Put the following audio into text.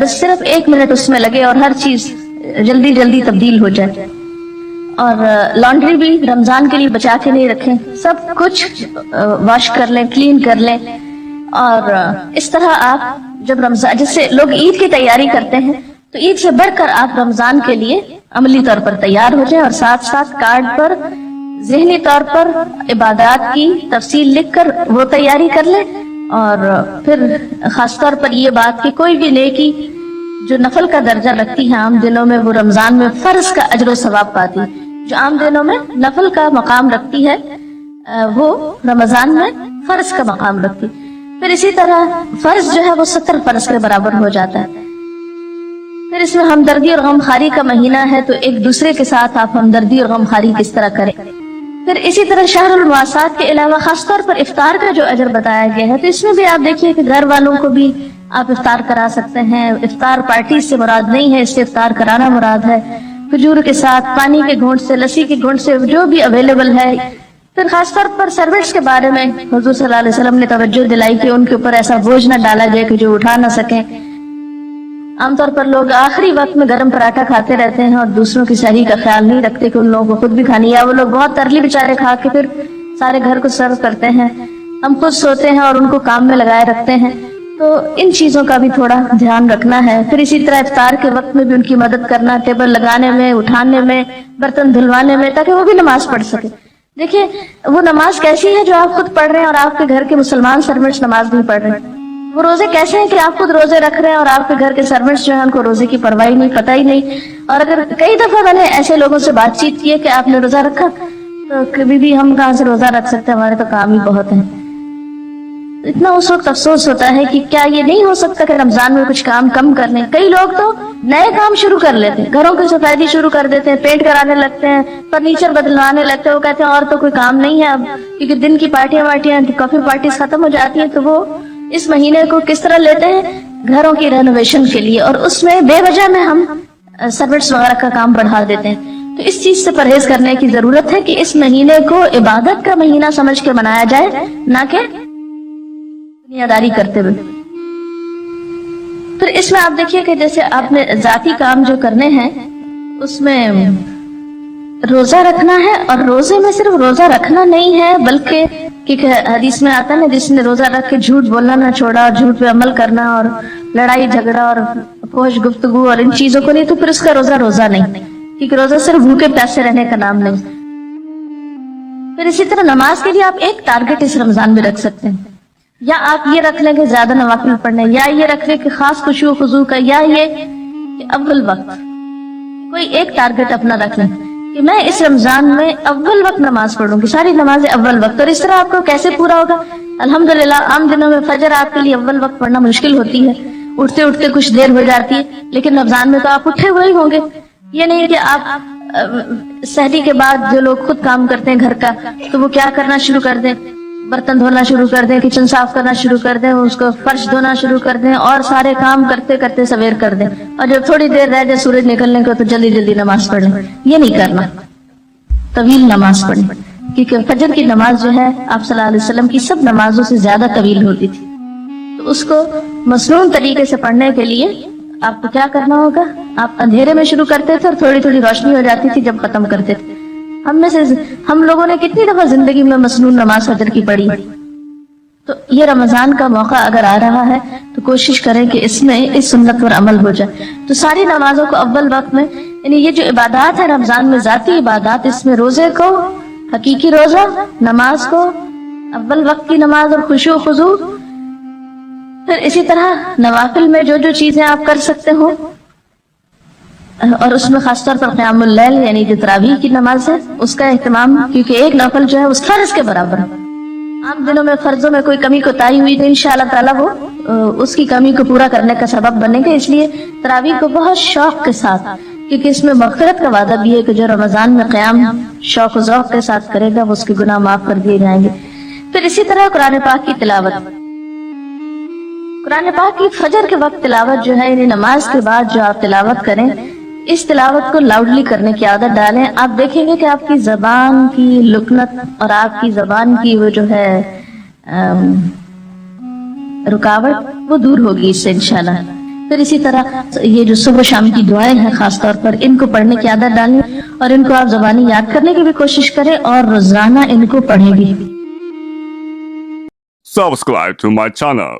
بس صرف 1 منٹ اس میں لگے اور ہر چیز جلدی جلدی تبدیل ہو جائے. اور لانڈری بھی رمضان کے لیے بچا کے نہیں رکھیں, سب کچھ واش کر لیں, کلین کر لیں. اور اس طرح آپ جب رمضان, جس سے لوگ عید کی تیاری کرتے ہیں, تو عید سے بڑھ کر آپ رمضان کے لیے عملی طور پر تیار ہو جائیں, اور ساتھ ساتھ کارڈ پر ذہنی طور پر عبادات کی تفصیل لکھ کر وہ تیاری کر لیں. اور پھر خاص طور پر یہ بات کہ کوئی بھی نیکی جو نفل کا درجہ رکھتی ہے عام دنوں میں, وہ رمضان میں فرض کا اجر و ثواب پاتی. جو عام دنوں میں نفل کا مقام رکھتی ہے وہ رمضان میں فرض کا مقام رکھتی. پھر اسی طرح فرض جو ہے وہ 70 فرض کے برابر ہو جاتا ہے. پھر اس میں ہمدردی اور غمخواری کا مہینہ ہے, تو ایک دوسرے کے ساتھ آپ ہمدردی اور غمخواری کس طرح کریں. پھر اسی طرح شہر المواسات کے علاوہ خاص طور پر افطار کا جو اجر بتایا گیا ہے, تو اس میں بھی آپ دیکھیے کہ گھر والوں کو بھی آپ افطار کرا سکتے ہیں. افطار پارٹی سے مراد نہیں ہے, اس سے افطار کرانا مراد ہے. کھجور کے ساتھ, پانی کے گھونٹ سے, لسی کے گھونٹ سے, جو بھی اویلیبل ہے. پھر خاص طور پر سروٹس کے بارے میں حضور صلی اللہ علیہ وسلم نے توجہ دلائی کہ ان کے اوپر ایسا بوجھ نہ ڈالا جائے کہ جو اٹھا نہ سکیں. عام طور پر لوگ آخری وقت میں گرم پراٹھا کھاتے رہتے ہیں اور دوسروں کی صحیح کا خیال نہیں رکھتے کہ ان لوگوں کو خود بھی کھانی, یا وہ لوگ بہت ترلی بیچارے کھا کے پھر سارے گھر کو سرو کرتے ہیں. ہم خود سوتے ہیں اور ان کو کام میں لگائے رکھتے ہیں. تو ان چیزوں کا بھی تھوڑا دھیان رکھنا ہے. پھر اسی طرح افطار کے وقت میں بھی ان کی مدد کرنا, ٹیبل لگانے میں, اٹھانے میں, برتن دھلوانے میں, تاکہ وہ بھی نماز پڑھ سکے. دیکھیے وہ نماز کیسی ہے جو آپ خود پڑھ رہے ہیں اور آپ کے گھر کے مسلمان سرونٹس نماز نہیں پڑھ رہے ہیں. وہ روزے کیسے ہیں کہ آپ خود روزے رکھ رہے ہیں اور آپ کے گھر کے سرونٹس جو ہیں ان کو روزے کی پرواہ نہیں, پتہ ہی نہیں. اور اگر کئی دفعہ میں نے ایسے لوگوں سے بات چیت کی ہے کہ آپ نے روزہ رکھا, تو کبھی بھی ہم کہاں سے روزہ رکھ سکتے ہیں, ہمارے تو کام ہی بہت ہیں. اتنا اس وقت افسوس ہوتا ہے کہ کیا یہ نہیں ہو سکتا کہ رمضان میں کچھ کام کم کر لیں. کئی لوگ تو نئے کام شروع کر لیتے ہیں, گھروں کی صفائی شروع کر دیتے ہیں, پینٹ کرانے لگتے ہیں, فرنیچر بدلوانے لگتے ہیں. وہ کہتے ہیں اور تو کوئی کام نہیں ہے اب, کیونکہ دن کی پارٹیاں کافی پارٹیز ختم ہو جاتی ہیں. تو وہ اس مہینے کو کس طرح لیتے ہیں, گھروں کی رینوویشن کے لیے, اور اس میں بے وجہ میں ہم سروٹس وغیرہ کا کام بڑھا دیتے ہیں. تو اس چیز سے پرہیز کرنے کی ضرورت ہے کہ اس مہینے کو عبادت کا مہینہ سمجھ کے منایا جائے, نہ کہ دنیا داری کرتے ہوئے. پھر اس میں آپ دیکھیے کہ جیسے آپ نے ذاتی کام جو کرنے ہیں اس میں روزہ رکھنا ہے, اور روزے میں صرف روزہ رکھنا نہیں ہے بلکہ کیونکہ حدیث میں آتا ہے نا, جس نے روزہ رکھ کے جھوٹ بولنا نہ چھوڑا اور جھوٹ پہ عمل کرنا اور لڑائی جھگڑا اور فحش گفتگو اور ان چیزوں کو نہیں, تو پھر اس کا روزہ نہیں, کیونکہ روزہ صرف بھوکے پیاسے رہنے کا نام نہیں. پھر اسی طرح نماز کے لیے آپ ایک ٹارگٹ اس رمضان میں رکھ سکتے ہیں, یا آپ یہ رکھ لیں کہ زیادہ نوافل پڑھنے, یا یہ رکھ لیں کہ خاص خشوع و خضوع کا, یا یہ کہ اول وقت کوئی ایک ٹارگٹ اپنا رکھ لیں کہ میں اس رمضان میں اول وقت نماز پڑھوں گی, ساری نمازیں اول وقت. اور اس طرح آپ کو کیسے پورا ہوگا؟ الحمدللہ عام دنوں میں فجر آپ کے لیے اول وقت پڑھنا مشکل ہوتی ہے, اٹھتے اٹھتے کچھ دیر ہو جاتی ہے, لیکن رمضان میں تو آپ اٹھے ہوئے ہی ہوں گے. یہ نہیں کہ آپ سحری کے بعد جو لوگ خود کام کرتے ہیں گھر کا, تو وہ کیا کرنا شروع کر دیں, برتن دھونا شروع کر دیں, کچن صاف کرنا شروع کر دیں, اس کو فرش دھونا شروع کر دیں, اور سارے کام کرتے کرتے سویر کر دیں, اور جب تھوڑی دیر رہ جائے سورج نکلنے کو تو جلدی جلدی نماز پڑھ لیں. یہ نہیں کرنا, طویل نماز پڑھیں, کیونکہ فجر کی نماز جو ہے آپ صلی اللہ علیہ وسلم کی سب نمازوں سے زیادہ طویل ہوتی تھی. تو اس کو مسنون طریقے سے پڑھنے کے لیے آپ کو کیا کرنا ہوگا, آپ اندھیرے میں شروع کرتے تھے اور تھوڑی تھوڑی روشنی ہو جاتی تھی جب ختم کرتے تھے. ہم لوگوں نے کتنی دفعہ زندگی میں مسنون نماز فجر کی پڑھی. تو یہ رمضان کا موقع اگر آ رہا ہے تو کوشش کریں کہ اس میں اس سنت پر عمل ہو جائے. تو ساری نمازوں کو اول وقت میں, یعنی یہ جو عبادات ہے رمضان میں ذاتی عبادات, اس میں روزے کو, حقیقی روزہ, نماز کو, اول وقت کی نماز اور خشوع و خضوع, پھر اسی طرح نوافل میں جو جو چیزیں آپ کر سکتے ہو, اور اس میں خاص طور پر قیام اللیل یعنی جو تراویح کی نماز ہے اس کا اہتمام, کیونکہ ایک نفل جو ہے اس فرض کے برابر ہے. عام دنوں میں فرضوں میں کوئی کمی کوتاہی ہوئی تو انشاءاللہ تعالیٰ وہ اس کی کمی کو پورا کرنے کا سبب بنے گا. اس لیے تراویح کو بہت شوق کے ساتھ, کیونکہ اس میں مغفرت کا وعدہ بھی ہے کہ جو رمضان میں قیام شوق و ذوق کے ساتھ کرے گا وہ اس کے گناہ معاف کر دیے جائیں گے. پھر اسی طرح قرآن پاک کی تلاوت, قرآن پاک کی فجر کے وقت تلاوت جو ہے, یعنی نماز کے بعد جو آپ تلاوت کریں, اس تلاوت کو لاؤڈلی کرنے کی عادت ڈالیں. آپ دیکھیں گے کہ آپ کی زبان کی لکنت اور آپ کی زبان کی وہ جو ہے رکاوٹ وہ دور ہوگی اس سے انشاءاللہ. پھر اسی طرح یہ جو صبح شام کی دعائیں ہیں خاص طور پر ان کو پڑھنے کی عادت ڈالیں اور ان کو آپ زبانی یاد کرنے کی بھی کوشش کریں اور روزانہ ان کو پڑھیں بھی. Subscribe to my channel.